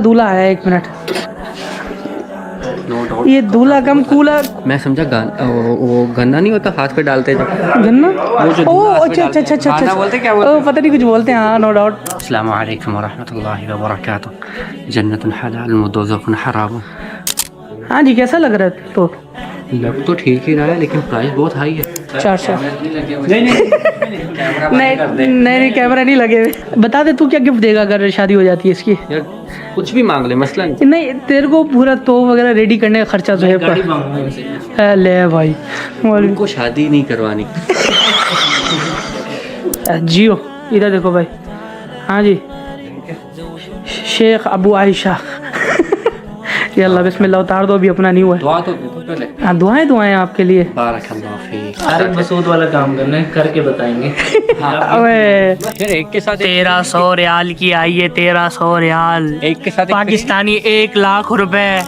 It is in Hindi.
दूल्हा आया, 1 मिनट. ये दूल्हा कम कूलर. मैं समझा वो गन्ना नहीं होता हाथ पे डालते जब गन्ना. जो ओ दूल्हा हाथ पे अच्छा अच्छा अच्छा डालते हैं। अच्छा. खाना बोलते क्या बोलते ओ पता नहीं कुछ बोलते हैं. हाँ, नो डाउट. अस्सलाम वालेकुम वरहमतुल्लाहि वबरकातुह जन्नतुन हलाल वदोज़खुन हराम. हाँ जी, कैसा लग रहा है तो? लग तो ठीक ही रहा है लेकिन प्राइस बहुत हाई है. 400. नहीं कैमरा नहीं लगे हुए. बता दे तू क्या गिफ्ट देगा अगर शादी हो जाती है इसकी? यार कुछ भी मांग ले मसला नहीं. नहीं, तेरे को पूरा तो वगैरह रेडी करने का खर्चा तो है पर. ले भाई उनको शादी नहीं करवानी. जियो. इधर देखो भाई. हाँ जी, शेख अबू आयशा. ये अल्लाह बिस्मिल्लाह. उतार दो, अभी अपना नहीं हुआ है. दुआ तो दे दो पहले. हाँ, दुआएं आपके लिए. बारकल्लाह फीक. तारिक मसूद वाला काम करना है, करके बताएंगे. अबे फिर एक के साथ 1300 रियाल की आई है. 1300 रियाल एक के साथ पाकिस्तानी, 1 लाख रुपए.